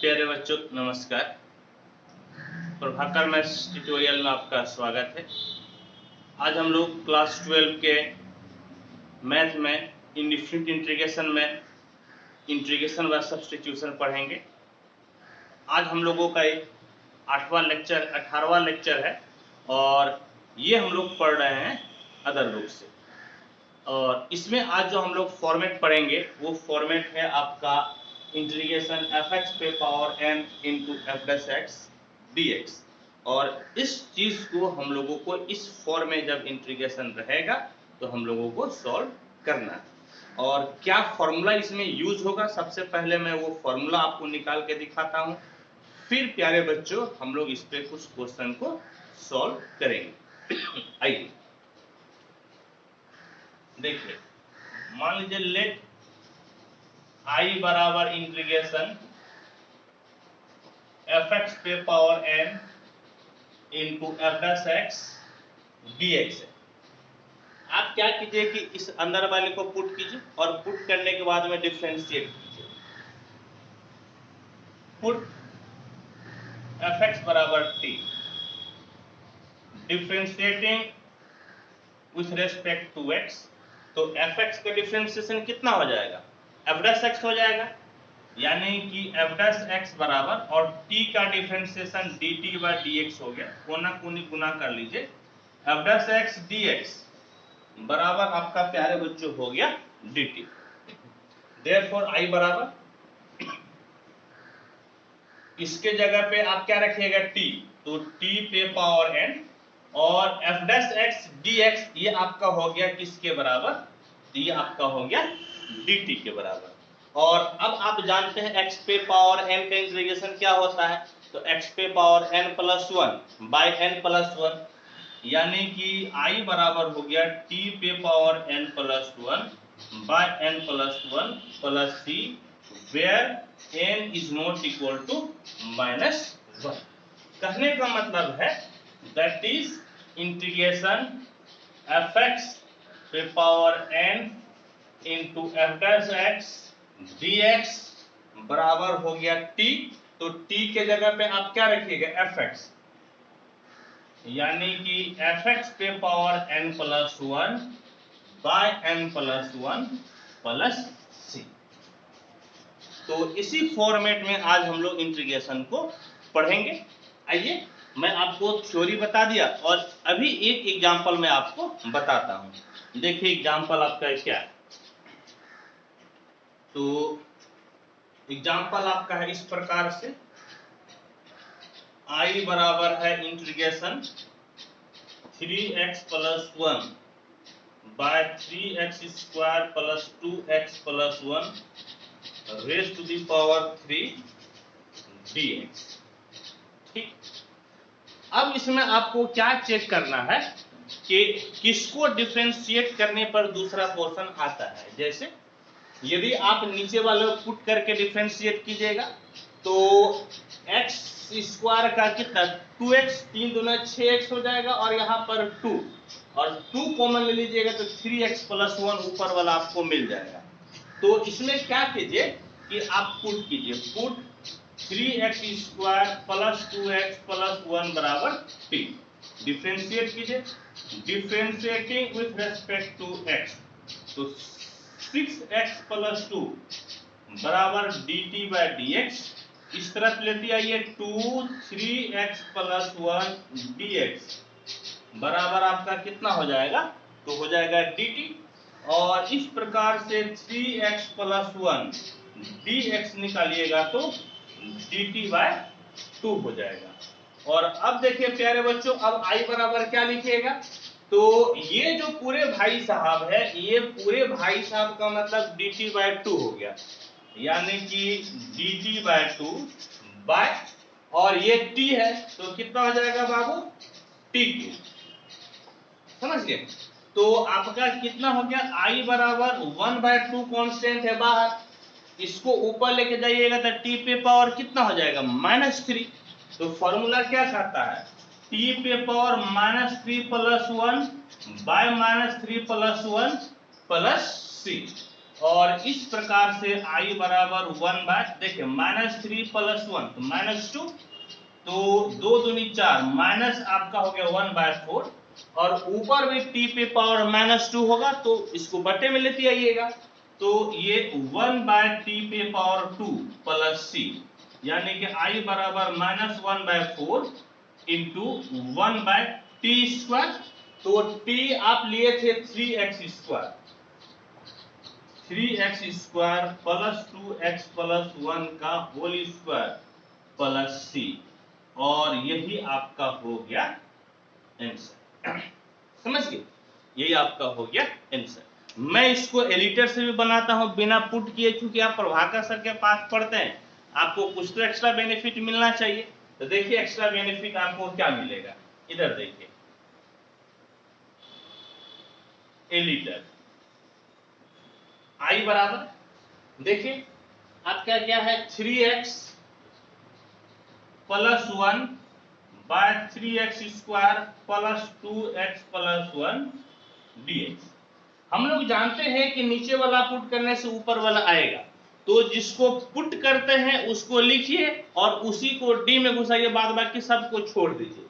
प्यारे बच्चों नमस्कार। प्रभाकर मैथ्स ट्यूटोरियल में आपका स्वागत है। आज हम लोग क्लास 12 के मैथ में इंडिफरेंट इंटीग्रेशन में इंटीग्रेशन व सब्स्टिट्यूशन पढ़ेंगे। आज हम लोगों का 18वां लेक्चर है और ये हम लोग पढ़ रहे हैं अदर बुक से। और इसमें आज जो हम लोग फॉर्मेट पढ़ेंगे वो फॉर्मेट है आपका इंटीग्रेशन fx पे power n into f dash x dx। और इस चीज को हम लोगों को इस फॉर्म में जब इंटीग्रेशन रहेगा तो हम लोगों को सॉल्व करना है। और क्या फॉर्मूला इसमें यूज होगा, सबसे पहले मैं वो फॉर्मूला आपको निकाल के दिखाता हूँ, फिर प्यारे बच्चों हम लोग इस पे कुछ क्वेश्चन को सॉल्व करेंगे। आइए देखिए, मान लीजिए लेट I बराबर इंटीग्रेशन fx पे power n into f dash x dx है। आप क्या कीजिए कि इस अंदर वाले को पुट कीजिए और पुट करने के बाद में डिफरेंशिएट कीजिए। पुट fx बराबर t, differentiating with respect to x, तो fx का डिफरेंशिएशन कितना हो जाएगा, एफ डैश एक्स हो जाएगा। यानी कि एफ डैश एक्स बराबर और t का डिफरेंशिएशन dt बाय dx हो गया, कोना कोनी गुना कर लीजिए, एफ डैश एक्स dx बराबर आपका प्यारे बच्चों हो गया dt। देयरफॉर I बराबर इसके जगह पे आप क्या रखिएगा t, तो t पे पावर n और एफ डैश एक्स dx ये आपका हो गया किसके बराबर, ये आपका हो गया dt के बराबर। और अब आप जानते हैं x पे पावर n का इंटीग्रेशन क्या होता है, तो x पे power n plus 1 by n plus 1, यानी कि I बराबर हो गया t पे power n plus 1 by n plus 1 plus c, where n is not equal to -1। कहने का मतलब है दैट इज इंटीग्रेशन fx पे power n into f dash x dx बराबर हो गया t, तो t के जगह पे आप क्या रखिएगा fx, यानी कि fx पे power n plus 1 by n plus 1 plus c। तो इसी फॉर्मेट में आज हम लोग इंटीग्रेशन को पढ़ेंगे। आइए मैं आपको थ्योरी बता दिया और अभी एक एग्जांपल मैं आपको बताता हूं। देखिए एग्जांपल आपका क्या है, तो एग्जाम्पल आपका है इस प्रकार से, I बराबर है integration 3x plus 1 by 3x square plus 2x plus 1 raise to the power 3 dx। ठीक, अब इसमें आपको क्या चेक करना है कि किसको डिफरेंशिएट करने पर दूसरा पोर्शन आता है। जैसे यदि आप नीचे वाले पुट करके डिफरेंशिएट कीजिएगा तो x स्क्वायर का कितना 2x, 3 दूना 6x हो जाएगा और यहाँ पर 2 और 2 कॉमन ले लीजिएगा तो 3x प्लस 1 ऊपर वाला आपको मिल जाएगा। तो इसमें क्या कीजिए कि आप पुट कीजिए, put 3x square plus 2x plus 1 बराबर t, डिफरेंशिएट कीजिए, differentiating with respect to x, तो 6x प्लस 2 बराबर dt बाय dx, इस तरफ लेते आइए 2 3x प्लस 1 dx बराबर आपका कितना हो जाएगा, तो हो जाएगा dt। और इस प्रकार से 3x प्लस 1 dx निकालिएगा तो dt बाय 2 हो जाएगा। और अब देखिए प्यारे बच्चों, अब I बराबर क्या लिखिएगा, तो ये जो पूरे भाई साहब है, ये पूरे भाई साहब का मतलब dt बाय 2 हो गया, यानी कि dt बाय 2 बाय, और ये t है तो कितना हो जाएगा बाबू, t3, समझ गए। तो आपका कितना हो गया, I बराबर 1/2 कांस्टेंट है बाहर, इसको ऊपर लेके जाइएगा तो t पे पावर कितना हो जाएगा -3। तो फॉर्मूला क्या कहता है, t पे power -3 plus 1 by -3 plus 1 plus c। और इस प्रकार से I बराबर 1 बाय, देखिए -3 + 1 तो -2, तो 2 दूनी 4, माइनस आपका हो गया 1/4, और ऊपर भी t पे पावर -2 होगा तो इसको बटे में लेते आइएगा, तो ये 1/t पे पावर 2 प्लस c, यानी कि I बराबर -1/4 इंटू 1/t²। तो t आप लिए थे 3x² 3x² plus 2x plus 1 का होल स्क्वायर प्लस c, और यही आपका हो गया आंसर। समझ गए, यही आपका हो गया आंसर। मैं इसको एडिटर से भी बनाता हूं बिना पुट किए, क्योंकि आप प्रभाकर सर के पास पढ़ते हैं, आपको कुछ तो एक्स्ट्रा बेनिफिट मिलना चाहिए। तो देखिए एक्स्ट्रा बेनिफिट आपको क्या मिलेगा, इधर देखिए एडिटर I बराबर, देखिए आपका क्या है 3x plus 1 by 3x² plus 2x plus 1 dx। हम लोग जानते हैं कि नीचे वाला पुट करने से ऊपर वाला आएगा, तो जिसको पुट करते हैं उसको लिखिए और उसी को डी में घुसाइए, बाद बाकी सबको छोड़ दीजिए।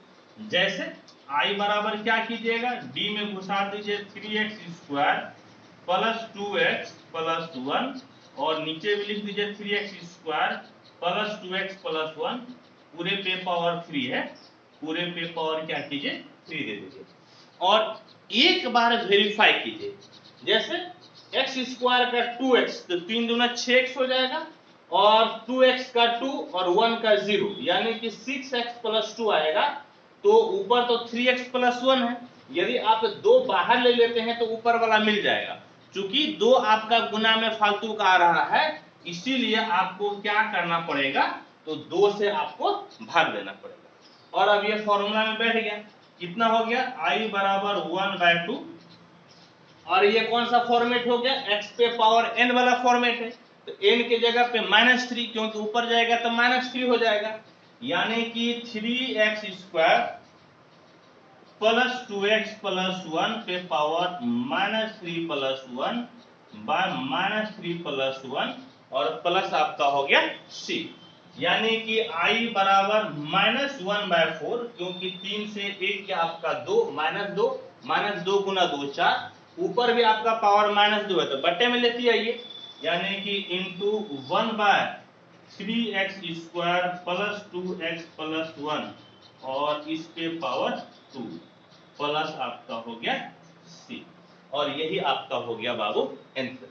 जैसे I बराबर क्या कीजिएगा, डी में घुसा दीजिए 3x² प्लस 2x प्लस 1, और नीचे भी लिख दीजिए 3x² प्लस 2x प्लस 1, पूरे पे पावर 3 है, पूरे पे पावर क्या कीजिए 3 दे दीजिए, और एक बार वेरीफाई कीजिए। जैसे x² का 2x तो 3 दूना 6x हो जाएगा, और 2x का 2 और 1 का 0, यानी कि 6x प्लस 2 आएगा। तो ऊपर तो 3x प्लस 1 है, यदि आप 2 बाहर ले लेते हैं तो ऊपर वाला मिल जाएगा। चूंकि 2 आपका गुना में फालतू का आ रहा है, इसीलिए आपको क्या करना पड़ेगा, तो 2 से आपको भाग देना पड़ेगा। और अब ये फॉर्मूला में बैठ गया, कितना हो गया I बराबर 1/2, और ये कौन सा फॉर्मेट हो गया, x पे पावर n वाला फॉर्मेट है, तो n के जगह पे -3, क्योंकि ऊपर जाएगा तो -3 हो जाएगा, यानी कि 3x² प्लस 2x प्लस 1 पे पावर -3 प्लस 1 बाय -3 प्लस 1, और प्लस आपका हो गया c, यानी कि I बराबर -1/4, क्योंकि 3 से 1 क्या आपका 2, -2 गुना 2 4, ऊपर भी आपका पावर -2 है तो बट्टे में लेती आइए, यानी कि into 1/3x² plus 2x plus 1, और इस पे पावर 2 प्लस आपका हो गया c, और यही आपका हो गया बाबू आंसर।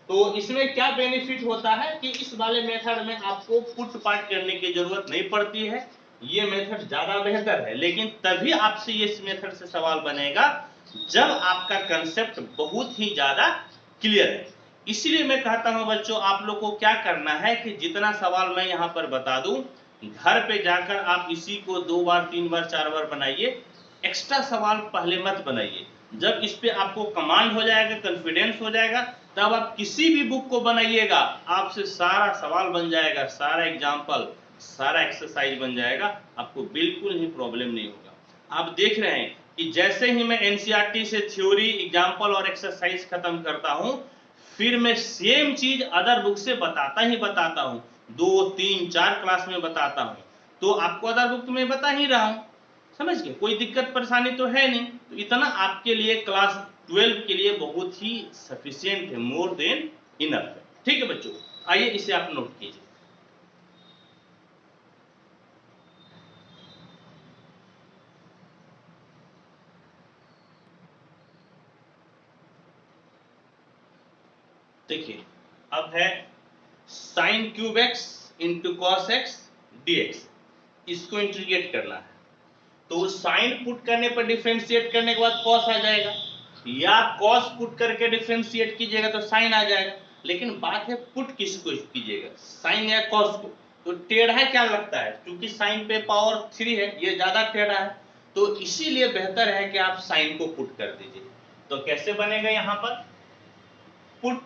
तो इसमें क्या बेनिफिट होता है कि इस वाले मेथड में आपको पुट पार्ट करने की जरूरत नहीं पड़ती है, ये मेथड ज्यादा बेहतर है, लेकिन तभी आपसे इस मेथड से सवाल बनेगा जब आपका कंसेप्ट बहुत ही ज्यादा क्लियर है। इसीलिए मैं कहता हूं बच्चों, आप लोग को क्या करना है कि जितना सवाल मैं यहां पर बता दूं, घर पे जाकर आप इसी को 2 बार 3 बार 4 बार बनाइए, एक्स्ट्रा सवाल पहले मत बनाइए। जब इस पे आपको कमांड हो जाएगा, कॉन्फिडेंस हो जाएगा, तब आप किसी भी बुक को बनाइएगा, आपसे सारा सवाल बन जाएगा, सारा एग्जाम्पल, सारा एक्सरसाइज बन जाएगा, आपको बिल्कुल ही प्रॉब्लम नहीं होगा। आप देख रहे हैं कि जैसे ही मैं एनसीईआरटी से थ्योरी, एग्जाम्पल और एक्सरसाइज खत्म करता हूं, फिर मैं सेम चीज अदर बुक से बताता ही बताता हूं, 2 3 4 क्लास में बताता हूं, तो आपको अदर बुक में बता ही रहा हूं। समझ गए, कोई दिक्कत परेशानी तो है नहीं, तो इतना आपके लिए क्लास 12 के लिए बहुत ही सफिशिएंट है, मोर देन इनफ है। ठीक है बच्चों, आइए इसे आप नोट कीजिए। देखिए अब है sine cube x into cos x dx, इसको इंटीग्रेट करना है, तो साइन पुट करने पर डिफरेंशिएट करने के बाद कॉस आ जाएगा, या कॉस पुट करके डिफरेंशिएट कीजिएगा तो साइन आ जाएगा। लेकिन बात है पुट किसको कीजिएगा, साइन या कॉस को, तो टेढ़ा क्या लगता है, क्योंकि साइन पे पावर 3 है, ये ज्यादा टेढ़ा है, तो इसीलिए बेहतर है कि आप साइन को पुट कर दीजिए। तो कैसे बनेगा, यहां पर पुट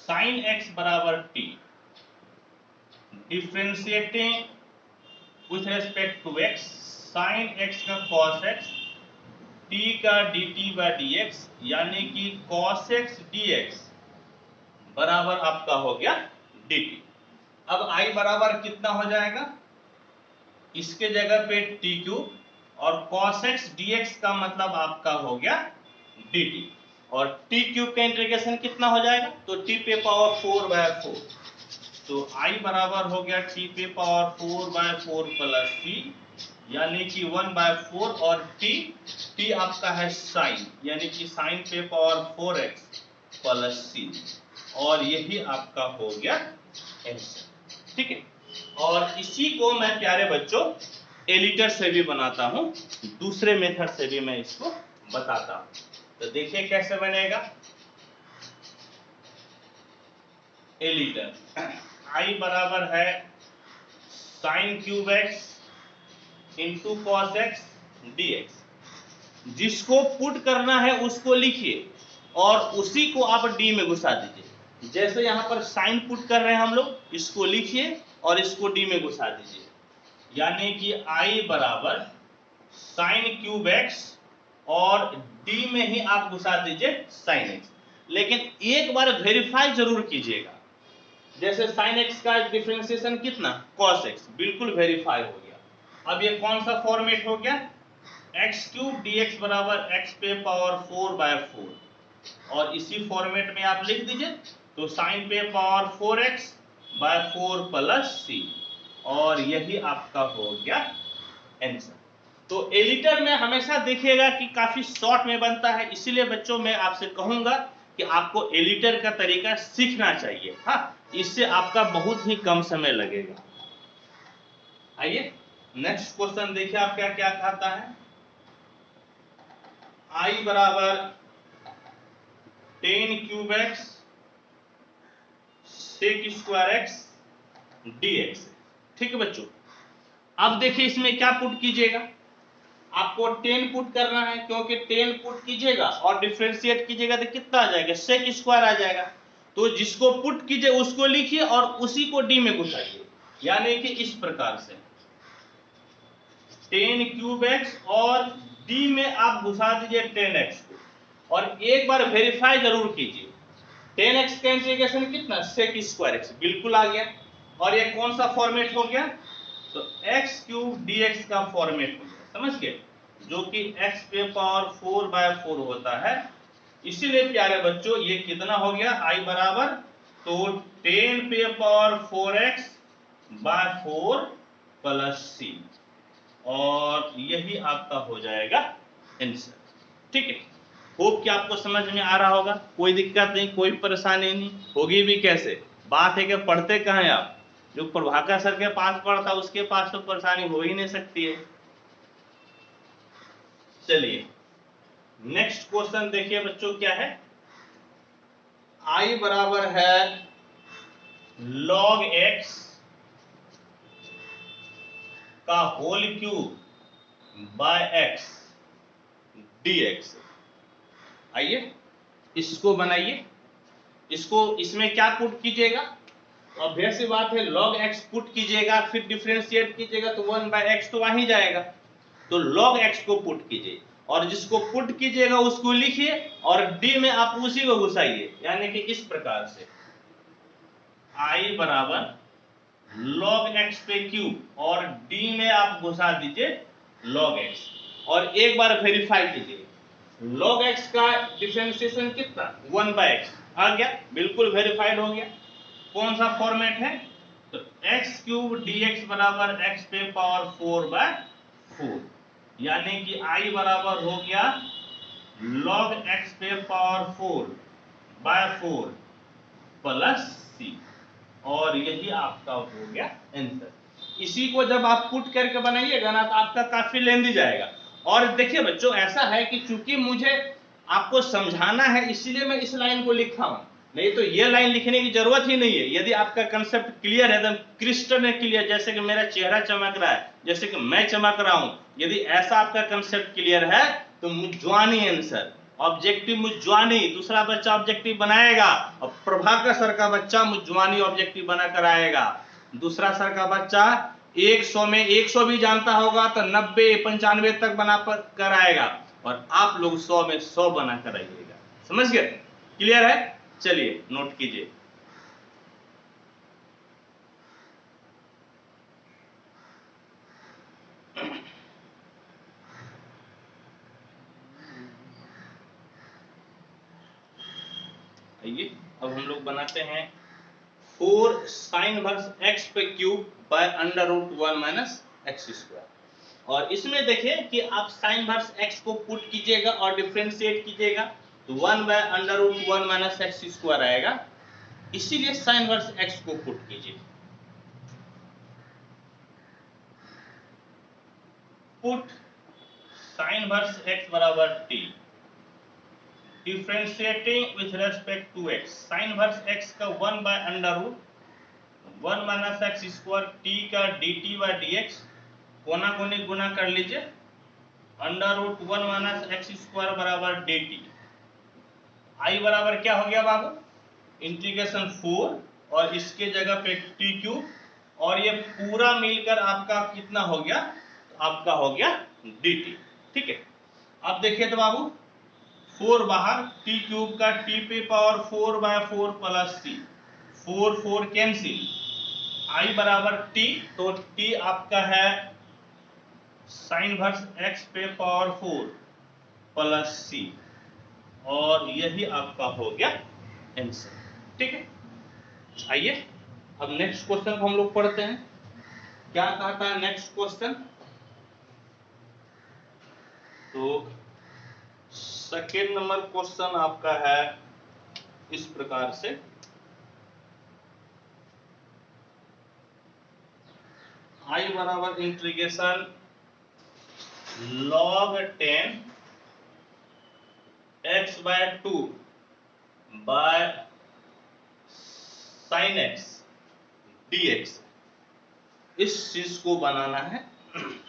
साइन एक्स बराबर t, differentiating with respect to x, sine x का कॉस एक्स टी का dt बाय dx यानी कि cos x dx बराबर आपका हो गया dt। अब I बराबर कितना हो जाएगा, इसके जगह पे टी क्यूब और cos x dx का मतलब आपका हो गया dt, और टी क्यूब का इंटीग्रेशन कितना हो जाएगा, तो टी पे पावर 4/4, तो I बराबर हो गया टी पे पावर 4/4 प्लस सी यानी कि 1/4, और टी आपका है साइन यानी कि साइन पे पावर 4x प्लस सी, और यही आपका हो गया आंसर। ठीक है, और इसी को मैं प्यारे बच्चों एलिटर से भी बनाता हूं, दूसरे मेथड से भी मैं इसको बताता हूं। तो देखिए कैसे बनेगा एलिटर। I बराबर है sine cube x into cos x dx। जिसको पुट करना है उसको लिखिए और उसी को आप d में घुसा दीजिए। जैसे यहां पर साइन पुट कर रहे हैं हम लोग, इसको लिखिए और इसको d में घुसा दीजिए, यानी कि I बराबर साइन क्यूब x और d में ही आप घुसा दीजिए साइन x। लेकिन एक बार वेरीफाई जरूर कीजिएगा, जैसे साइन x का डिफरेंशिएशन कितना, cos x, बिल्कुल वेरीफाई हो गया। अब ये कौन सा फॉर्मेट हो गया, x क्यूब dx बराबर x पे पावर 4/4, और इसी फॉर्मेट में आप लिख दीजिए, तो साइन पे पावर 4x/4 प्लस सी, और यही आपका हो गया आंसर। तो एडिटर में हमेशा देखिएगा कि काफी शॉर्ट में बनता है, इसीलिए बच्चों मैं आपसे कहूंगा कि आपको एडिटर का तरीका सीखना चाहिए। हाँ, इससे आपका बहुत ही कम समय लगेगा। आइए नेक्स्ट क्वेश्चन देखिए आपका क्या कहता है। I बराबर 10 cube x sec square x dx। ठीक है बच्चों, अब देखिए इसमें क्या पुट कीजिएगा, आपको 10 पुट करना है, क्योंकि 10 पुट कीजिएगा और डिफरेंशिएट कीजिएगा तो कितना आ जाएगा, सेक स्क्वायर आ जाएगा। तो जिसको पुट कीजिए उसको लिखिए और उसी को डी में घुसाइए, यानी कि इस प्रकार से 10 क्यूब एक्स और डी में आप घुसा दीजिए 10x को, और एक बार वेरीफाई जरूर कीजिए। 10x का इंटीग्रेशन कितना, सेक स्क्वायर x, बिल्कुल आ गया। और ये कौन सा फॉर्मेट हो गया, तो x क्यूब dx का फॉर्मेट हो गया, समझ गए, जो कि x पे पावर 4/4 होता है। इसीलिए प्यारे बच्चों ये कितना हो गया, I बराबर, तो 10 पे पावर 4x/4 प्लस सी, और यही आपका हो जाएगा आंसर। ठीक है, होप कि आपको समझ में आ रहा होगा, कोई दिक्कत नहीं, कोई परेशानी नहीं होगी भी कैसे, बात है कि पढ़ते कहाँ हैं आप, जो प्रभाकर सर के पास पढ़ता उसके पास तो परेशानी हो ही नहीं सकती है। चलिए नेक्स्ट क्वेश्चन देखिए बच्चों क्या है। I बराबर है log x का whole cube by x dx। आइए इसको बनाइए, इसको इसमें क्या पुट कीजिएगा, ऑब्वियस सी बात है log x पुट कीजिएगा, फिर डिफरेंशिएट कीजिएगा तो 1/x तो आ ही जाएगा। तो log x को पुट कीजिए और जिसको पुट कीजिएगा उसको लिखिए और d में आप उसी को घुसाइए, यानी कि इस प्रकार से I बराबर log x पे क्यूब और d में आप घुसा दीजिए log x, और एक बार वेरीफाई कीजिए, log x का डिफरेंशिएशन कितना, 1/x आ गया, बिल्कुल वेरीफाइड हो गया। कौन सा फॉर्मेट है, तो x क्यूब dx बराबर x पे पावर 4/4, यानी कि I बराबर हो गया log x पे पावर 4/4 प्लस सी, और यही आपका हो गया आंसर। इसी को जब आप पुट करके बनाइएगा ना तो आपका काफी लेंदी जाएगा। और देखिए बच्चों ऐसा है कि चूंकि मुझे आपको समझाना है इसीलिए मैं इस लाइन को लिखा हूं, नहीं तो ये लाइन लिखने की जरूरत ही नहीं है। यदि आपका कंसेप्ट क्लियर है, एकदम क्रिस्टल क्लियर, जैसे कि मेरा चेहरा चमक रहा है, जैसे कि मैं चमक रहा हूं, यदि ऐसा आपका कंसेप्ट क्लियर है तो मुजवानी आंसर, ऑब्जेक्टिव मुजवानी, दूसरा बच्चा ऑब्जेक्टिव बनाएगा और प्रभाकर सर का बच्चा मुजवानी ऑब्जेक्टिव बनाकर आएगा। दूसरा सर का बच्चा 100 में 100 भी जानता होगा तो 90 95 तक बना कर आएगा, और आप लोग 100 में 100 बना कर आइएगा। समझ गए? क्लियर है? चलिए नोट कीजिए। आइए अब हम लोग बनाते हैं 4 sin इनवर्स x पे cube by under root 1 minus x square. और इसमें देखिए कि आप sin इनवर्स x को पुट कीजिएगा और डिफरेंशिएट कीजिएगा तो 1 by under root 1 minus x square आएगा, इसीलिए sin इनवर्स x को पुट कीजिए। पुट sin इनवर्स x बराबर t, differentiating with respect to x, sin inverse x का 1 by under root 1 minus x square t का dt by dx, कोना कोनी गुना कर लीजिए, under root 1 minus x square बराबर dt। i बराबर क्या हो गया बाबू? इंटीग्रेशन 4 और इसके जगह पे t क्यूब, और ये पूरा मिलकर आपका कितना हो गया? आपका हो गया dt। ठीक है, अब देखिए तो बाबू 4 बाहर, t क्यूब का t पे power 4 by 4 plus c, 4 4 cancel, i बराबर t, तो t आपका है sin इनवर्स x पे पावर 4 प्लस c, और यही आपका हो गया आंसर। ठीक है, आइए अब नेक्स्ट क्वेश्चन को हम लोग पढ़ते हैं। क्या कहता है नेक्स्ट क्वेश्चन? तो सेकेंड नंबर क्वेश्चन आपका है इस प्रकार से, i बराबर इंटीग्रेशन log 10 x by 2 by sin x dx, इस चीज को बनाना है।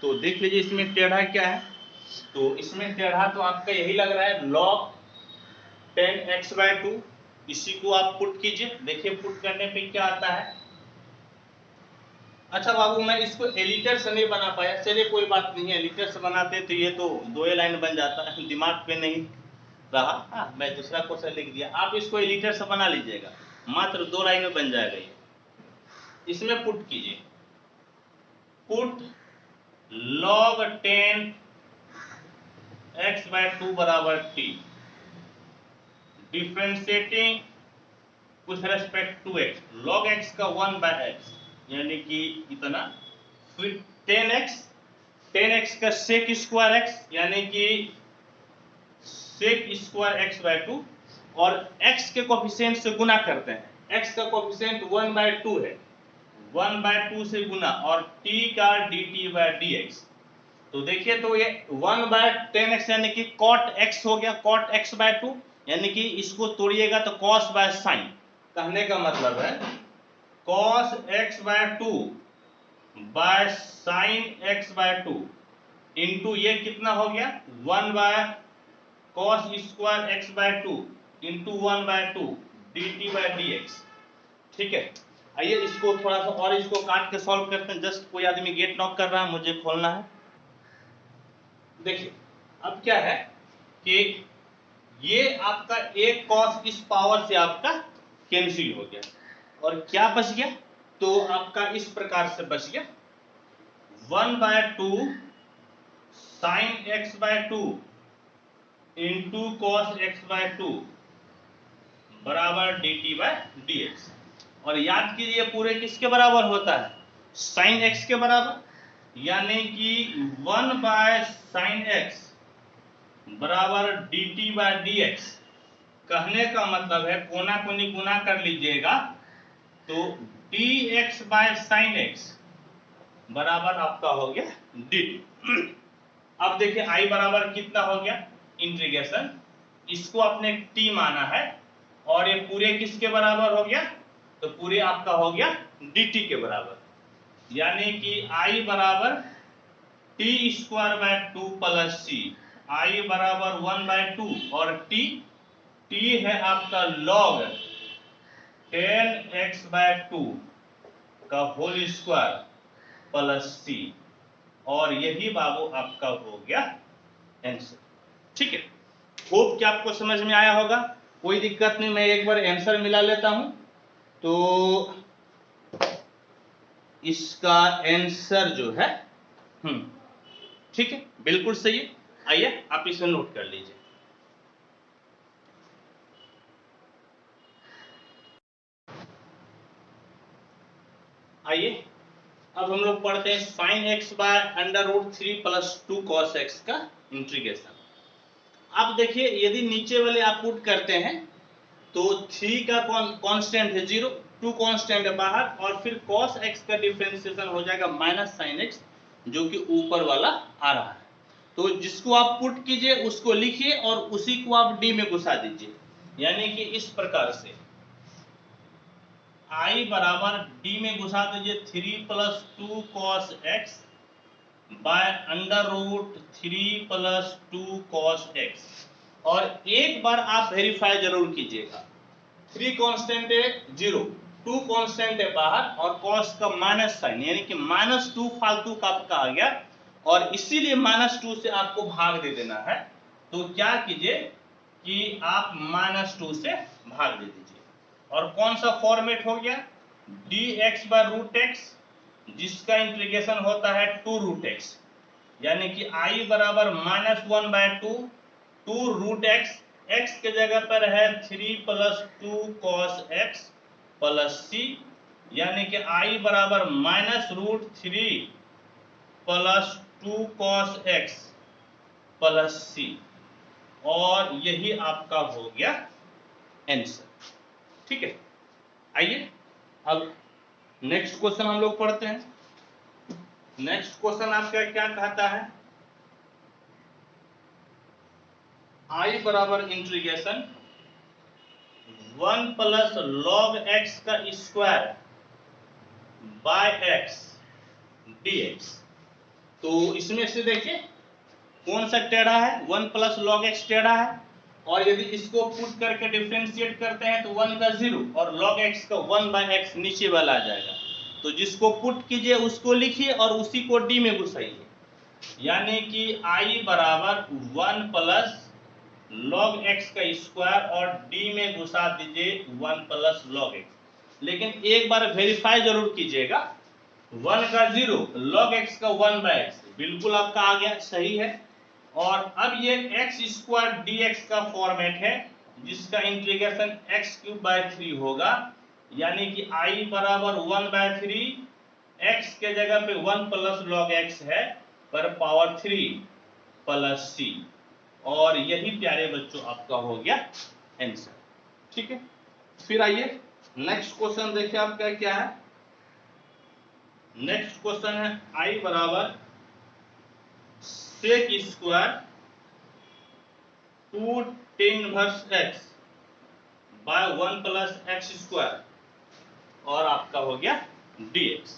तो देख लीजिए इसमें टेढ़ा क्या है? तो इसमें टेढ़ा तो आपका यही लग रहा है log 10x बाय 2, इसी को आप पुट कीजिए, देखिए पुट करने पे क्या आता है। अच्छा बाबू मैं इसको एडिटर से नहीं बना पाया, चलिए कोई बात नहीं है, एडिटर से बनाते तो ये तो 2 लाइन बन जाता है, दिमाग पे नहीं रहा। मैं दूसरा क्वेश्चन लिख दिया, आप इसको एडिटर से बना लीजिएगा, मात्र 2 लाइन में बन जाएगा ये। इसमें पुट कीजिए, पुट log 10 x बाय 2 बराबर t, differentiating with respect to x, log x का 1 बाय x यानी कि इतना, फिर 10x का sec स्क्वायर x यानी कि sec स्क्वायर x बाय 2, और x के कोफिशिएंट से गुना करते हैं, x का कोफिशिएंट 1 बाय 2 है, 1 बाय 2 से गुना, और t का dt बाय dx। तो देखिए तो ये 1 बाय 10x यानी कि cot x हो गया, cot x बाय 2, यानी कि इसको तोड़िएगा तो cos बाय sin, कहने का मतलब है cos x by 2 by sin x by 2 into ये कितना हो गया 1 by cos square x by 2 into 1 by 2 dt by dx। ठीक है, आइए इसको थोड़ा सा और इसको काट के सॉल्व करते हैं। जस्ट कोई आदमी गेट नॉक कर रहा है, मुझे खोलना है। देखिए अब क्या है कि ये आपका एक cos इस पावर से आपका कैंसिल हो गया, और क्या बच गया? तो आपका इस प्रकार से बच गया 1 by 2 sin x by 2 into cos x by 2 बराबर dt बाय dx। और याद कीजिए पूरे किसके बराबर होता है? sin x के बराबर, यानी कि 1 बाय sin x बराबर dt बाय dx। कहने का मतलब है कोना कोनी गुना कर लीजिएगा तो dx बाय sin x बराबर आपका हो गया dt। अब देखिए i बराबर कितना हो गया? इंटीग्रेशन, इसको आपने t माना है, और ये पूरे किसके बराबर हो गया? तो पूरे आपका हो गया dt के बराबर, यानी कि i बराबर t square by 2 plus c, i बराबर 1 बाय 2, और t है आपका log 10x बाय 2 का होल स्क्वायर प्लस c, और यही बाबू आपका हो गया आंसर। ठीक है, होप कि आपको समझ में आया होगा, कोई दिक्कत नहीं। मैं एक बार आंसर मिला लेता हूं। तो इसका आंसर जो है ठीक है, बिल्कुल सही है। आइए आप इसे नोट कर लीजिए। आइए अब हम लोग पढ़ते हैं sine x by under root 3 plus 2 cos x का इंटीग्रेशन। अब देखिए, यदि नीचे वाले आप पुट करते हैं तो 3 का कांस्टेंट है 0, 2 कांस्टेंट है बाहर, और फिर cos x का डिफरेंशिएशन हो जाएगा माइनस साइन x, जो कि ऊपर वाला आ रहा है। तो जिसको आप पुट कीजिए उसको लिखिए और उसी को आप d में घुसा दीजिए, यानी कि इस प्रकार से i बराबर d में घुसा दीजिए 3 plus 2 cos x by under root 3 plus 2 cos x। और एक बार आप वेरीफाई जरूर कीजिएगा, 3 कांस्टेंट है 0, 2 कांस्टेंट है बाहर, और cos का माइनस साइन, यानी कि -2 फालतू का आपका आ गया, और इसीलिए -2 से आपको भाग दे देना है। तो क्या कीजिए कि आप -2 से भाग दे दीजिए, और कौन सा फॉर्मेट हो गया, dx बाय रूट एक्स, जिसका इंटीग्रेशन होता है 2 रूट एक्स, यानी कि i बराबर -1/2 2 रूट एक्स, x के जगह पर है 3 plus 2 cos x plus c, यानी कि i बराबर -√3 plus 2 cos x plus c, और यही आपका हो गया आंसर। ठीक है, आइए अब नेक्स्ट क्वेश्चन हम लोग पढ़ते हैं। नेक्स्ट क्वेश्चन आपका क्या कहता है, i बराबर इंटीग्रेशन 1 प्लस log x का स्क्वायर बाय x dx। तो इसमें से देखिए कौन सा टेढ़ा है, 1 प्लस log x टेढ़ा है, और यदि इसको पुट करके डिफरेंशिएट करते हैं तो 1 का 0 और log x का 1 बाय x नीचे वाला आ जाएगा। तो जिसको पुट कीजिए उसको लिखिए और उसी को d में घुसाइए, यानी कि i बराबर 1 प्लस log x का स्क्वायर और d में घुसा दीजिए 1 प्लस log x। लेकिन एक बार वेरीफाई जरूर कीजिएगा, 1 का 0 log x का 1 बाय x, बिल्कुल आपका आ गया, सही है। और अब ये x स्क्वायर dx का फॉर्मेट है, जिसका इंटीग्रेशन x³ बाय 3 होगा, यानी कि i बराबर 1 बाय 3, x के जगह पे 1 प्लस log x है पर पावर 3 प्लस c, और यही प्यारे बच्चों आपका हो गया आंसर। ठीक है, फिर आइए नेक्स्ट क्वेश्चन देखिए आपका क्या है। नेक्स्ट क्वेश्चन है i बराबर sec square 2 tan inverse x by 1 plus x square, और आपका हो गया dx।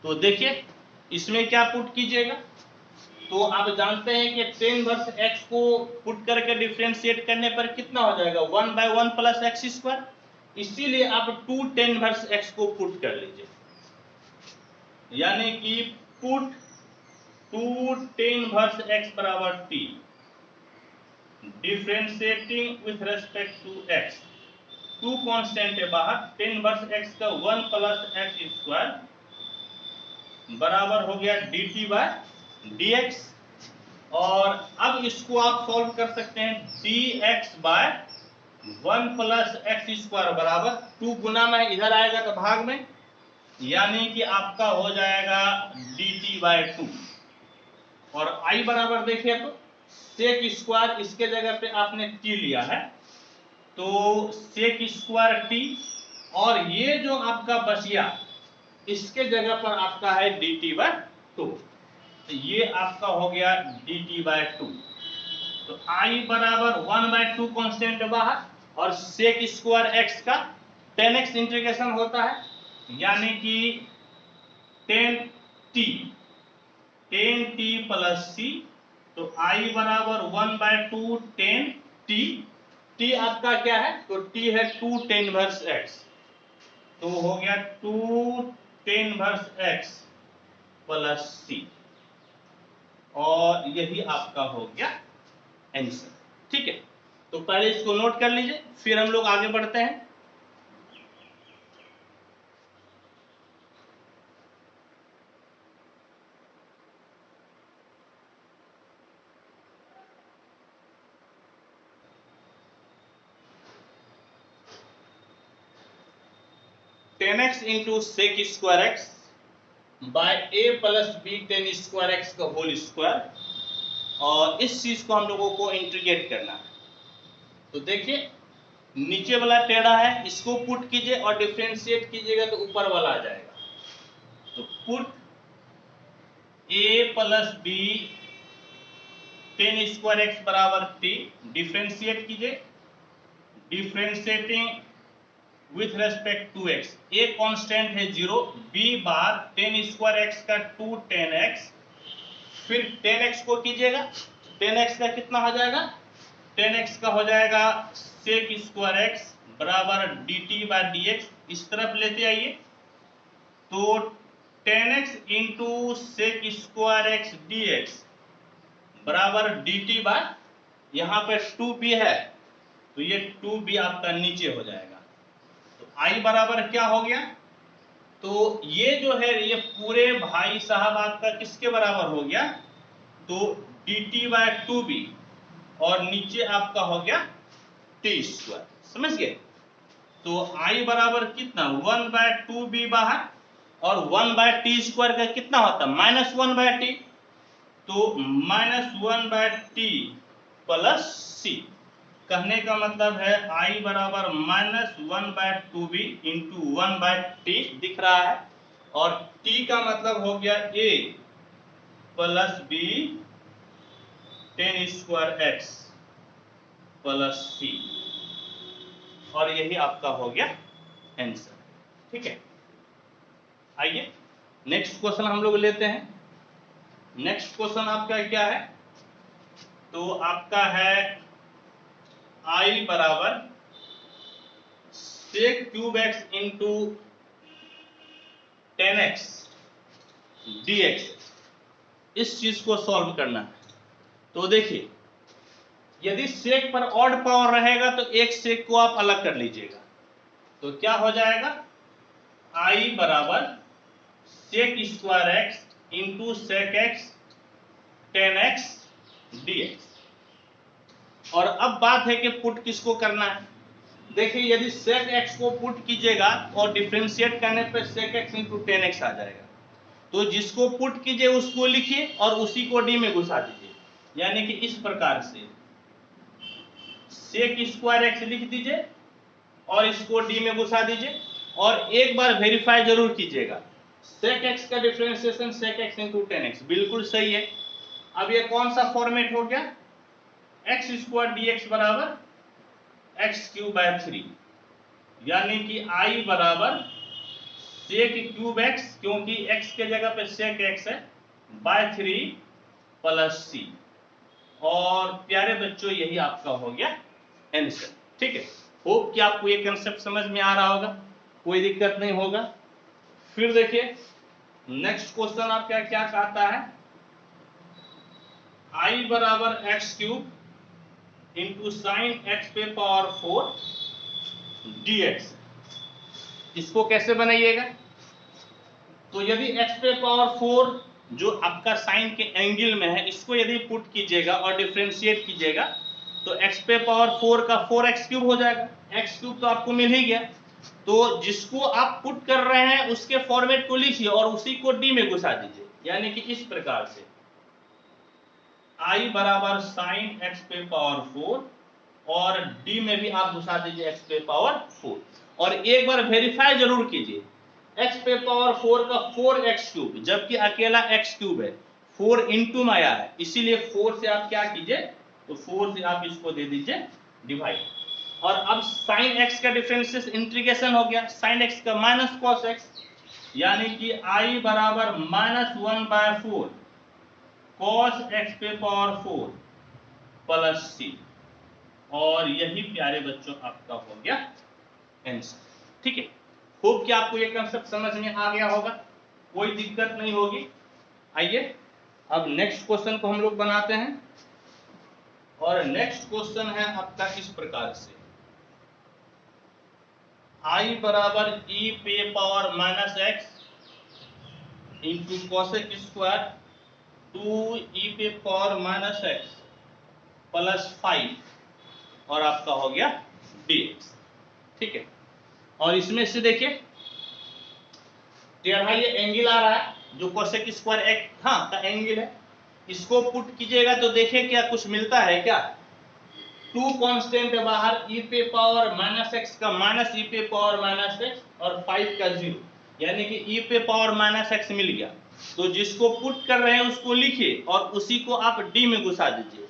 तो देखिए इसमें क्या पुट कीजिएगा, तो आप जानते हैं कि tan इनवर्स x को पुट करके डिफरेंशिएट करने पर कितना हो जाएगा, 1 बाय 1 प्लस एक्स स्क्वायर, इसीलिए आप 2 tan इनवर्स x को पुट कर लीजिए, यानी कि पुट 2 tan इनवर्स x बराबर t, differentiating with respect to x, 2 constant है बाहर, tan इनवर्स x का 1 प्लस एक्स स्क्वायर बराबर हो गया dt बाय dx। और अब इसको आप सॉल्व कर सकते हैं, dx by 1 plus x square बराबर 2 गुना में इधर आएगा तो भाग में, यानी कि आपका हो जाएगा dt बाय 2। और i बराबर देखिए तो सेक स्क्वायर, इसके जगह पे आपने t लिया है, तो सेक स्क्वायर t, और ये जो आपका बचिया इसके जगह पर आपका है dt बाय 2, तो ये आपका हो गया dt बाय 2। तो i बराबर 1 बाय 2 कांस्टेंट बाहर, और सेक स्क्वायर x का 10x इंटीग्रेशन होता है, यानी कि 10t प्लस c। तो i बराबर 1 बाय 2 10t, t आपका क्या है, तो t है 2 tan इनवर्स x, तो हो गया 2 tan inverse x plus c, और यही आपका हो गया आंसर। ठीक है, तो पहले इसको नोट कर लीजिए, फिर हम लोग आगे बढ़ते हैं। Tan x into sec square x by a plus b tan square x का होल स्क्वायर, और इस चीज को हम लोगों को इंटीग्रेट करना है। तो देखिए नीचे वाला टेढ़ा है, इसको पुट कीजिए और डिफरेंशिएट कीजिएगा तो ऊपर वाला आ जाएगा। तो put a plus b tan square x बराबर टी, डिफरेंशिएट कीजिए, differentiating with respect to x, a constant है 0, बी बार टेन स्क्वायर एक्स का 2 10x, फिर 10x को कीजिएगा, 10x का कितना हो जाएगा, 10x का हो जाएगा सेक स्क्वायर एक्स बराबर dt बाय dx, इस तरफ लेते आइए। तो 10x into sec square x dx बराबर dt बाय, यहाँ पे 2b है तो ये 2b आपका नीचे हो जाएगा। तो i बराबर क्या हो गया, तो ये जो है ये पूरे भाई साहब आपका किसके बराबर हो गया, तो dt बाय 2b, और नीचे आपका हो गया t स्क्वायर, समझ गए। तो i बराबर कितना 1 बाय 2b बाहर, और 1 बाय टी स्क्वायर का कितना होता है माइनस 1 बाय टी, तो minus 1 by T plus c. कहने का मतलब है i बराबर minus 1 by 2b into 1 by t दिख रहा है, और t का मतलब हो गया a plus b tan square x plus c, और यही आपका हो गया आंसर। ठीक है, आइए नेक्स्ट क्वेश्चन हम लोग लेते हैं। नेक्स्ट क्वेश्चन आपका क्या है, तो आपका है i बराबर sec cube x into 10x dx, इस चीज को सॉल्व करना है। तो देखिए यदि सेक पर ऑड पावर रहेगा तो एक सेक को आप अलग कर लीजिएगा, तो क्या हो जाएगा i बराबर sec square x into sec x 10x dx। और अब बात है कि पुट किसको करना है। देखिए यदि सेक x को पुट कीजिएगा और डिफरेंशिएट करने पर सेक x इंटू 10x आ जाएगा, तो जिसको पुट कीजिए उसको लिखिए और उसी को डी में घुसा दीजिए, यानी कि इस प्रकार से सेक स्क्वायर एक्स लिख दीजिए और इसको डी में घुसा दीजिए, और एक बार वेरीफाई जरूर कीजिएगा, सेक एक्स का differentiation sec x into 10x बिल्कुल सही है। अब ये कौन सा फॉर्मेट हो गया, एक्स स्क्वायर डी एक्स बराबर एक्स क्यूब बाय 3, यानी कि i बराबर सेक क्यूब एक्स, क्योंकि x के जगह पे सेक x है, बाय 3 प्लस सी। और प्यारे बच्चों यही आपका हो गया आंसर। ठीक है, होप कि आपको ये कंसेप्ट समझ में आ रहा होगा, कोई दिक्कत नहीं होगा। फिर देखिए नेक्स्ट क्वेश्चन आपका क्या कहता है, i बराबर x cube into sine x पे पावर 4 dx, इसको कैसे बनाइएगा, तो यदि x पे पावर 4 जो आपका साइन के एंगल में है इसको यदि पुट कीजिएगा और डिफरेंशिएट कीजिएगा तो x पे पावर 4 का 4x क्यूब हो जाएगा, x क्यूब तो आपको मिल ही गया। तो जिसको आप पुट कर रहे हैं उसके फॉर्मेट को लिखिए और उसी को d में घुसा दीजिए, यानी कि इस प्रकार से i बराबर साइन x पे पावर 4 और d में भी आप घुसा दीजिए x पे पावर 4, और एक बार वेरीफाई जरूर कीजिए x पे पावर 4 का 4x क्यूब, जबकि अकेला x क्यूब है 4 इंटू में आया है, इसीलिए 4 से आप क्या कीजिए, तो 4 से आप इसको दे दीजिए डिवाइड। और अब साइन x का डिफरेंशियल इंटीग्रेशन हो गया, साइन x का माइनस कॉस x, यानी कि i बराबर माइनस 1 बाय 4 कॉस x पे पावर 4 प्लस सी, और यही प्यारे बच्चों आपका हो गया आंसर। ठीक है, होप कि आपको ये कंसेप्ट समझ में आ गया होगा, कोई दिक्कत नहीं होगी। आइए अब नेक्स्ट क्वेश्चन को हम लोग बनाते हैं, और नेक्स्ट क्वेश्चन है आपका इस प्रकार से, i बराबर e पे power minus x into cosec square 2e पे पावर माइनस एक्स प्लस 5 और आपका हो गया dx। ठीक है, और इसमें से देखिए टेढ़ा ये एंगल आ रहा है जो कोसेक स्क्वायर एक का एंगल है, इसको पुट कीजिएगा तो देखिए क्या कुछ मिलता है क्या। 2 कांस्टेंट है बाहर, e पे पावर माइनस एक्स का माइनस e पे पावर माइनस एक्स और 5 का 0, यानी कि e पे पावर माइनस एक्स मिल गया। तो जिसको पुट कर रहे हैं उसको लिखिए और उसी को आप d में घुसा दीजिए,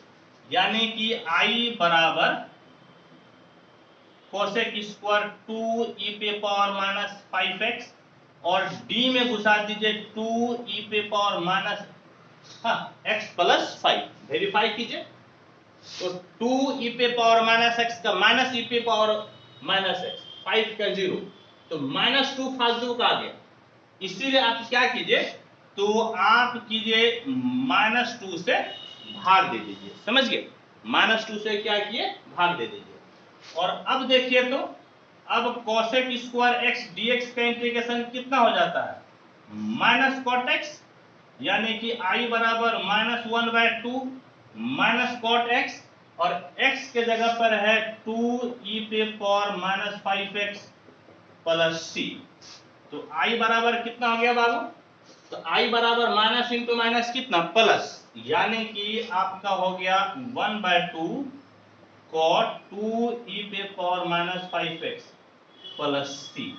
यानी कि i बराबर कोसेक स्क्वायर 2e पे पावर माइनस 5x और d में घुसा दीजिए 2e पे power minus x plus 5। Verify कीजिए तो 2e पे पावर माइनस x का माइनस e पे पावर माइनस x 5 का 0, तो -2 फालतू का आ गया। इसीलिए आप क्या कीजिए, तो आप कीजिए -2 से भाग दे दीजिए, समझ गए। -2 से क्या किए, भाग दे दीजिए। और अब देखिए तो अब कोसेक स्क्वायर x dx का इंटीग्रेशन कितना हो जाता है, माइनस कॉट x, यानी कि i बराबर -1/2 माइनस कॉट x और x के जगह पर है 2e पे power minus 5x plus c। तो i बराबर कितना हो गया बाबू, तो i बराबर माइनस इंटू माइनस कितना प्लस, यानी कि आपका हो गया 1/2 cot 2e पे power minus 5x plus c,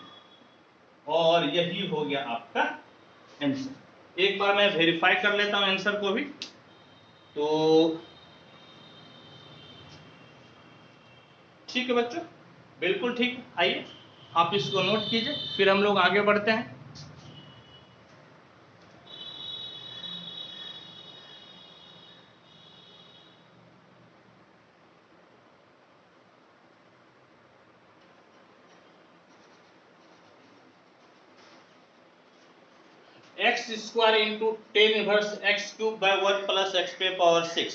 और यही हो गया आपका आंसर। एक बार मैं वेरीफाई कर लेता हूं आंसर को भी, तो ठीक है बच्चों, बिल्कुल ठीक। आइए आप इसको नोट कीजिए, फिर हम लोग आगे बढ़ते हैं। X square into 10 inverse x cube by 1 plus x पे पावर 6,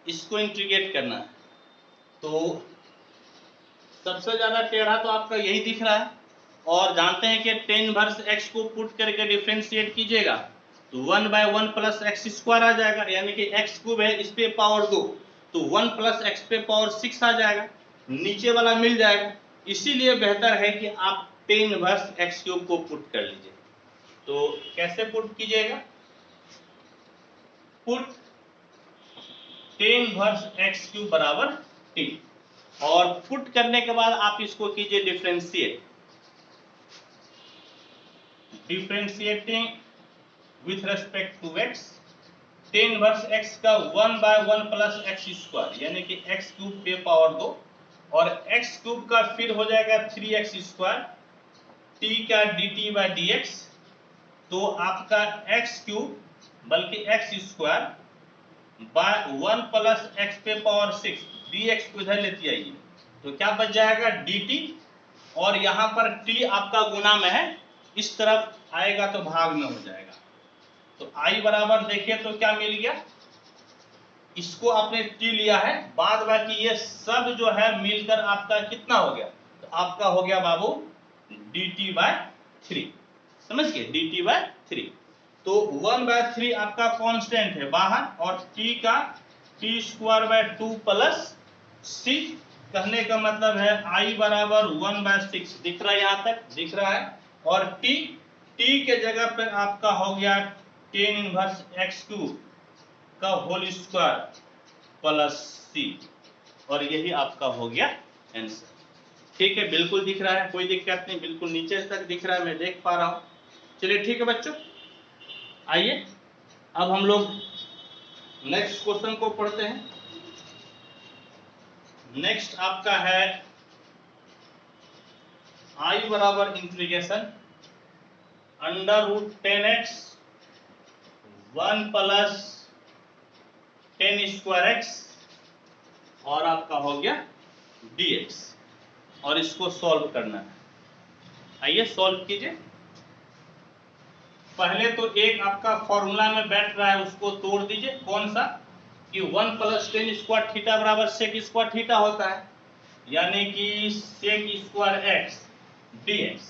इसको इंटीग्रेट करना है। तो सबसे ज्यादा टेढ़ा तो आपका यही दिख रहा है, और जानते हैं कि 10 इनवर्स एक्स को पुट करके डिफरेंशिएट कीजिएगा तो 1/1 प्लस एक्स स्क्वायर आ जाएगा, यानी कि एक्स क्यूब है इस पे पावर 2, तो 1 प्लस एक्स पे पावर 6 आ जाएगा, नीचे वाला मिल जाएगा। इसीलिए बेहतर है कि आप 10 इनवर्स एक्स क्यूब को पुट कर लीजिए। तो कैसे पुट कीजिएगा, पुट 10 इनवर्स एक्स क्यूब बराबर t, और पुट करने के बाद आप इसको कीजिए differentiate, differentiating with respect to x, 10 inverse x का 1/1 प्लस एक्स स्क्वायर, यानी कि एक्स क्यूब पे पावर 2, और एक्स क्यूब का फिर हो जाएगा 3x स्क्वायर, t का dt बाय dx, तो आपका एक्स क्यूब बल्कि x square by 1 plus x पे पावर 6 dx को इधर लेती आइए, तो क्या बच जाएगा dt, और यहां पर t आपका गुना में है, इस तरफ आएगा तो भाग में हो जाएगा। तो i बराबर देखिए तो क्या मिल गया, इसको आपने t लिया है, बाद बाकी ये सब जो है मिलकर आपका कितना हो गया, तो आपका हो गया बाबू dt/3, समझ गए, dt/3। तो 1/3 आपका कांस्टेंट है बाहर, और t का t² 2 प्लस c, कहने का मतलब है i बराबर 1/6, दिख रहा है, यहां तक दिख रहा है, और t के जगह पर आपका हो गया 10 इनवर्स एक्स क्यूब का होल स्क्वायर प्लस c, और यही आपका हो गया आंसर। ठीक है, बिल्कुल दिख रहा है, कोई दिक्कत नहीं, बिल्कुल नीचे तक दिख रहा है, मैं देख पा रहा हूं। चलिए ठीक है बच्चों, आइए अब हम लोग नेक्स्ट क्वेश्चन को पढ़ते हैं। नेक्स्ट आपका है i बराबर integration √10x 1 plus 10 square x, और आपका हो गया dx, और इसको सॉल्व करना है। आइए सॉल्व कीजिए। पहले तो एक आपका फॉर्मूला में बैठ रहा है, उसको तोड़ दीजिए, कौन सा, कि 1 प्लस टेन स्क्वायर थीटा बराबर सेक स्क्वायर थीटा होता है, यानी कि सेक स्क्वायर एक्स dx।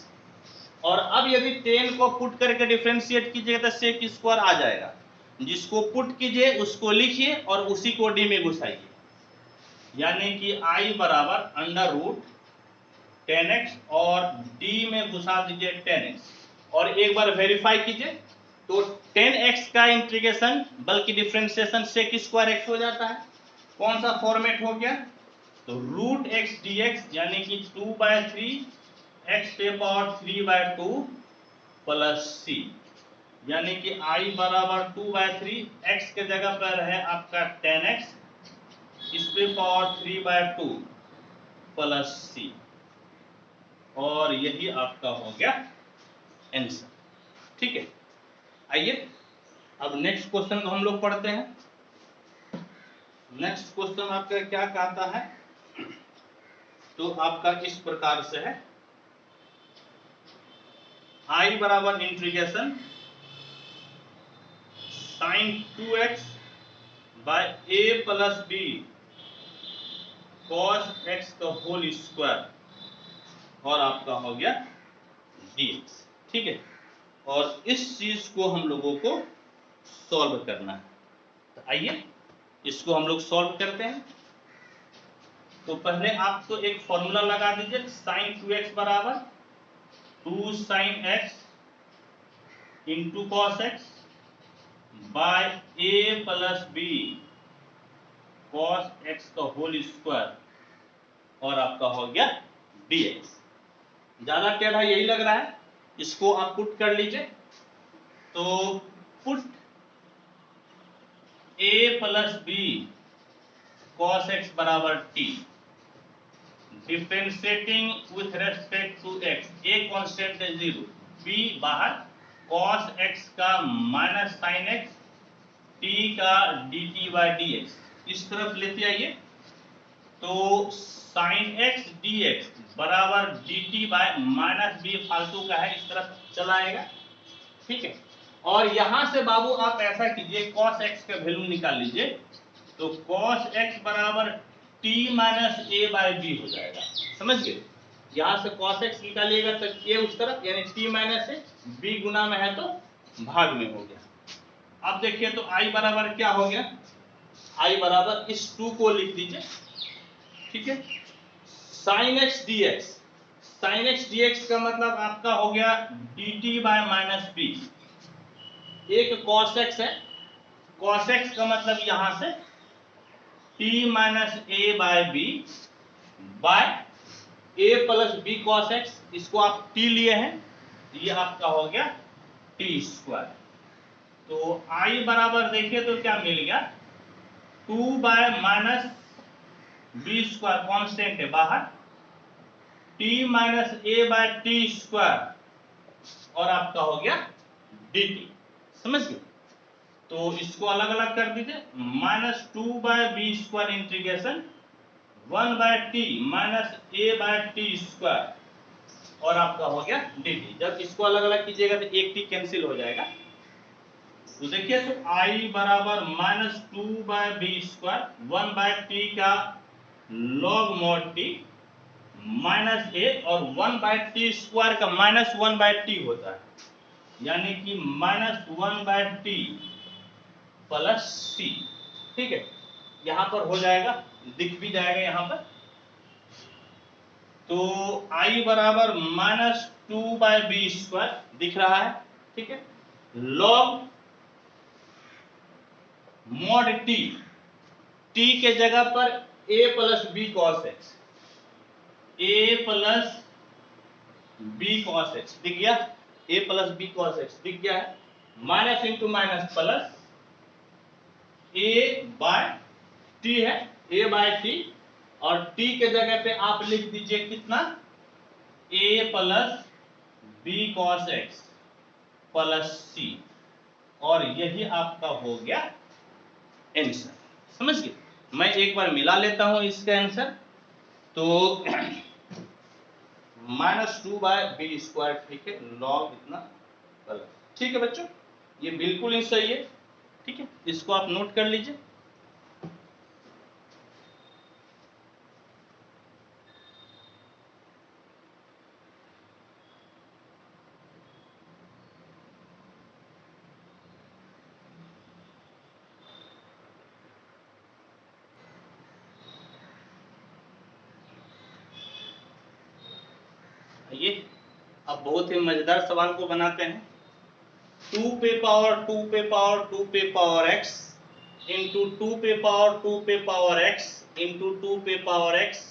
और अब यदि 10 को पुट करके डिफरेंशिएट कीजिएगा तो सेक स्क्वायर आ जाएगा। जिसको पुट कीजिए उसको लिखिए और उसी को डी में घुसाइए, यानी कि i बराबर अंडर रूट 10x और d में घुसा दीजिए 10x और एक बार वेरीफाई कीजिए तो 10x का इंटीग्रेशन बल्कि डिफरेंशिएशन सेक स्क्वायर एक्स हो जाता है। कौन सा फॉर्मेट हो गया? तो रूट एक्स dx यानी कि 2/3 x पे पावर 3/2 प्लस c, यानी कि i बराबर 2/3 x के जगह पर है आपका 10x, इस पे पावर 3/2 प्लस c, और यही आपका हो गया आंसर। ठीक है, आइए अब नेक्स्ट क्वेश्चन को हम लोग पढ़ते हैं। नेक्स्ट क्वेश्चन आपका क्या कहता है? तो आपका इस प्रकार से है, i बराबर integration sin 2x by a plus b cos x का होल स्क्वायर और आपका हो गया dx। ठीक है, और इस चीज को हम लोगों को सॉल्व करना है। तो आइए इसको हम लोग सॉल्व करते हैं। तो पहले आप तो एक फॉर्मूला लगा दीजिए, sin 2x बराबर 2 sin x into cos x by a plus B cos x का होल स्क्वायर और आपका हो गया dx। ज्यादा टेढ़ा यही लग रहा है, इसको आप पुट कर लीजिए। तो put a plus B cos X बराबर t, differentiating with respect to x, a constant है 0, b बाहर, cos x का माइनस साइन x, t का dt बाय dx इस तरफ लेते आइए। तो साइन x dx बराबर dt बाय माइनस b फालतू का है, इस तरफ चला आएगा। ठीक है, और यहां से बाबू आप ऐसा कीजिए, cos x का वैल्यू निकाल लीजिए। तो cos x बराबर t minus a by b हो जाएगा। समझ गए? यहां से cos x निकालिएगा तो a उस तरफ, यानी t माइनस a, b गुना में है तो भाग में हो गया। अब देखिए तो i बराबर क्या हो गया? i बराबर इस 2 को लिख दीजिए। ठीक है, sin x dx, sin x dx का मतलब आपका हो गया dt बाय माइनस b। एक cos x है, cos x का मतलब यहां से t minus a by b by a plus b cos x, इसको आप t लिए हैं, ये आपका हो गया t स्क्वायर। तो i बराबर देखिए तो क्या मिल गया? 2 by minus B square constant है बाहर, t minus a by T square और आपका हो गया dt। समझ गए? तो इसको अलग अलग कर दीजिए, minus 2 by B square integration 1 by T minus a by T square और आपका हो गया dt। जब इसको अलग अलग कीजिएगा तो एक t कैंसिल हो जाएगा। तो देखिए तो i बराबर minus 2 by B square 1 by T का log mod T minus A और 1 बाय टी स्क्वायर का माइनस 1 बाय टी होता है, यानी कि minus 1 by T plus C. ठीक है, यहां पर हो जाएगा, दिख भी जाएगा यहां पर। तो i बराबर माइनस 2 बाय बी स्क्वायर दिख रहा है। ठीक है, लॉग मॉड टी, टी के जगह पर a plus B cos X, a plus B cos X दिख गया, a plus B cos X दिख गया है, minus into minus plus a by T है, a बाय टी, और t के जगह पे आप लिख दीजिए कितना? a plus B cos x plus c, और यही आपका हो गया आंसर। समझ गए? मैं एक बार मिला लेता हूं इसका आंसर। तो माइनस 2 बाय बी स्क्वायर, ठीक है, लॉग इतना प्लस। ठीक है बच्चों, ये बिल्कुल ही सही है। ठीक है, इसको आप नोट कर लीजिए। अब बहुत ही मजेदार सवाल को बनाते हैं। 2 पे पावर 2 पे पावर 2 पे पावर x इंटू 2 पे पावर 2 पे पावर x इंटू 2 पे पावर x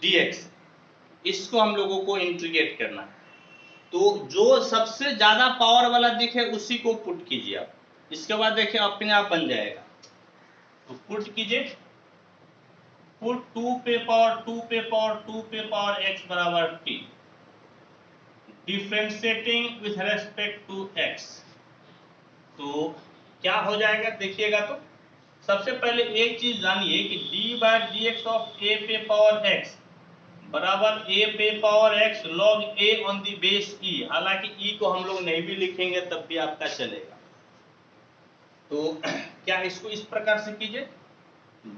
dx, इसको हम लोगों को इंटीग्रेट करना है। तो जो सबसे ज्यादा पावर वाला दिखे उसी को पुट कीजिए आप, इसके बाद देखिए अपने आप बन जाएगा। तो पुट कीजिए, पुट 2 पे पावर 2 पे पावर 2 पे पावर x बराबर t, differentiating with respect to x। तो क्या हो जाएगा देखिएगा। तो सबसे पहले एक चीज जानिए कि d by dx of a पे पावर x बराबर a पे power x log a on the base e। हालांकि e को हम लोग नहीं भी लिखेंगे तब भी आपका चलेगा। तो क्या इसको इस प्रकार से कीजिए,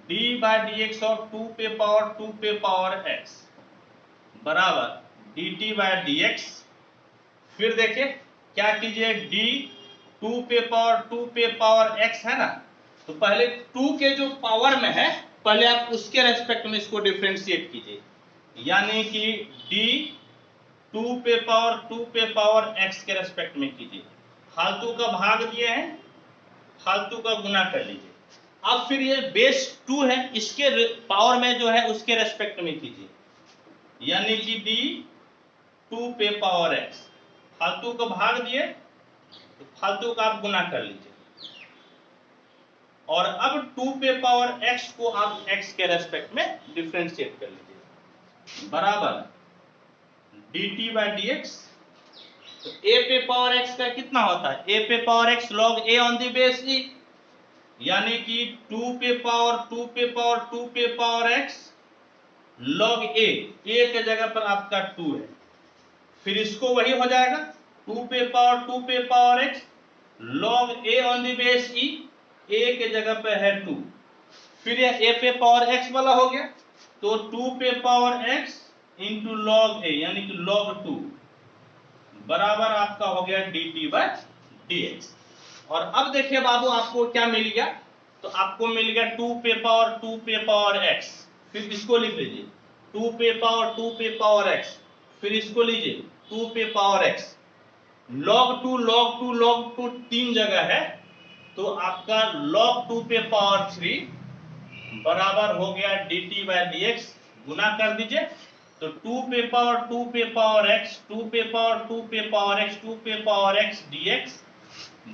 d बाय dx ऑफ 2 पे पावर 2 पे पावर x बराबर dt बाय dx। फिर देखिए क्या कीजिए, d 2 पे पावर 2 पे पावर x है ना, तो पहले 2 के जो पावर में है पहले आप उसके रेस्पेक्ट में इसको डिफरेंशिएट कीजिए, यानी कि d 2 पे पावर 2 पे पावर x के रेस्पेक्ट में कीजिए। फालतू का भाग दिए हैं, फालतू का गुना कर लीजिए। अब फिर ये बेस 2 है, इसके पावर में जो है उसके रेस्पेक्ट में कीजिए, यानी कि d 2 पे पावर x। फालतू का भाग दिए तो फालतू का आप गुना कर लीजिए, और अब 2 पे पावर x को आप x के रेस्पेक्ट में डिफरेंशिएट कर लीजिए, बराबर dt बाय dx। तो a पे पावर x का कितना होता है, a पे power x log a on the base e, यानी कि 2 पे पावर 2 पे पावर 2 पे पावर x log a के जगह पर आपका 2 है। फिर इसको वही हो जाएगा 2 पे power x log a on the base e, a के जगह पे है 2। फिर यह a पे पावर x वाला हो गया, तो 2 पे power x into log a यानी कि log 2 बराबर आपका हो गया dt बाय dx। और अब देखिए बाबू आपको क्या मिल गया, तो आपको मिल गया 2 पे पावर x। फिर इसको लिख लीजिए 2 पे पावर x, फिर इसको लीजिए 2 पे पावर x log 2 तीन जगह है, तो आपका log 2 पे पावर 3 बराबर हो गया dt बाय dx। गुना कर दीजिए, तो 2 पे पावर x 2 पे पावर x 2 पे पावर x dx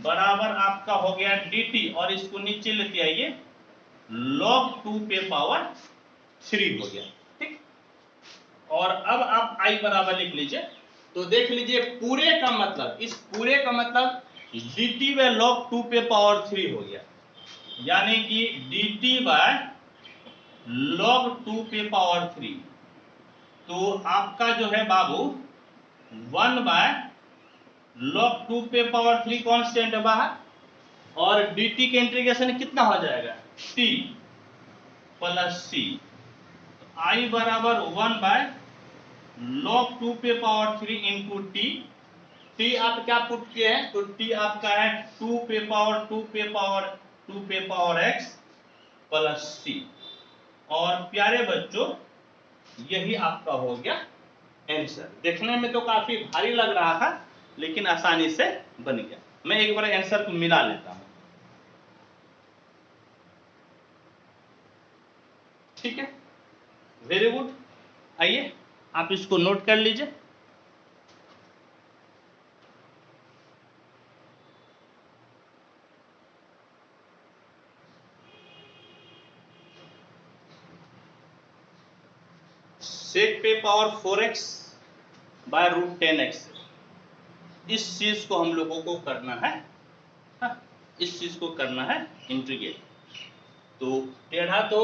बराबर आपका हो गया dt, और इसको नीचे लेते आइए log 2 पे पावर 3 हो गया। ठीक, और अब आप i बराबर लिख लीजिए। तो देख लीजिए पूरे का मतलब, इस पूरे का मतलब dt बाय log 2 पे पावर 3 हो गया, यानी कि dt बाय log 2 पे पावर 3। तो आपका जो है बाबू 1 बाय log 2 पे पावर 3 कांस्टेंट है बाहर, और dt के इंटीग्रेशन कितना हो जाएगा t प्लस c। i बराबर 1 बाय log 2 पे पावर 3 इंटू t आप क्या पुट किए हैं, तो t आपका है 2 पे पावर x प्लस c। और प्यारे बच्चों यही आपका हो गया आंसर। देखने में तो काफी भारी लग रहा था लेकिन आसानी से बन गया। मैं एक बार आंसर को मिला लेता हूं, ठीक है, वेरी गुड। आइए आप इसको नोट कर लीजिए। sec पे power 4x by root 10x, इस चीज को हम लोगों को करना है, इस चीज को करना है इंटीग्रेट। तो टेढ़ा तो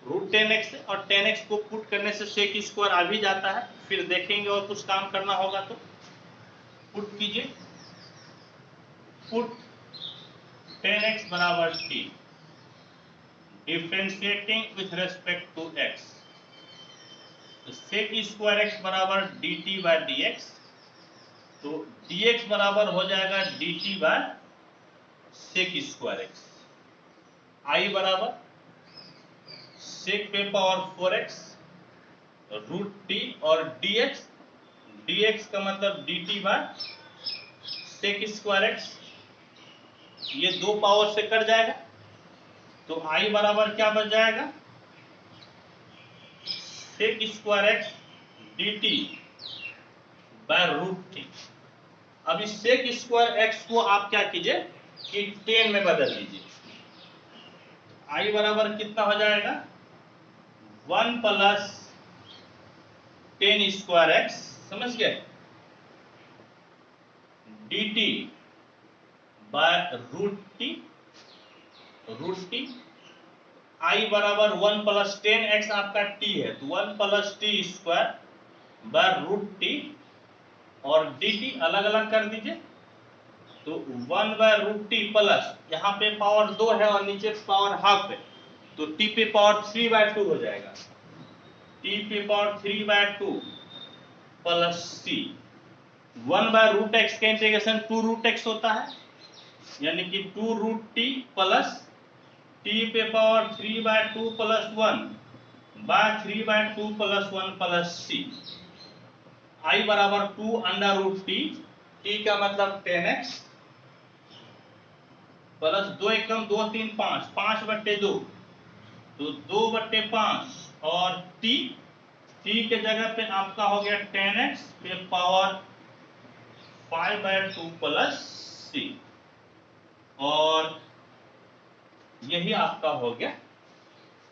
रूट 10x है, और 10x को पुट करने से सेक स्क्वायर आ भी जाता है। फिर देखेंगे और कुछ काम करना होगा तो पुट कीजिए, पुट 10x बराबर t, differentiating with respect to x, sec square x बराबर dt बाय dx। तो dx बराबर हो जाएगा dt by sec square x। i बराबर सेक पे पावर 4x रूट t, और dx dx का मतलब dt by sec square x, ये दो पावर से कट जाएगा तो I बराबर क्या बच जाएगा, sec square x dt by root T. अब इस sec स्क्वायर x को आप क्या कीजिए कि 10 में बदल दीजिए, I बराबर कितना हो जाएगा 1 प्लस 10 स्क्वायर x, समझ गए, dt by root T, I बराबर 1 प्लस 10x आपका t है तो 1 plus T square by root T, और dt अलग अलग कर दीजिए तो 1 बाय रूट टी प्लस, यहाँ पे पावर 2 है और नीचे पावर हाफ है तो t पे पावर 3 बाय 2 हो जाएगा, t पे पावर 3 बाय 2 प्लस c, 1 बाय रूट एक्स का इंटीग्रेशन 2 रूट एक्स होता है, यानी कि 2 रूट टी प्लस टी पे power 3 by 2 plus 1 by 3 by 2 plus 1 plus c, I बराबर 2 अंडर रूट टी, टी का मतलब 10x प्लस 2 एकम 2 3 5, 5 बट्टे 2 तो 2 बट्टे 5 और टी, टी के जगह पे आपका हो गया 10x पे पावर 5 बाय 2 प्लस सी, और यही आपका हो गया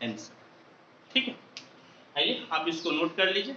आंसर। ठीक है, आइए आप इसको नोट कर लीजिए।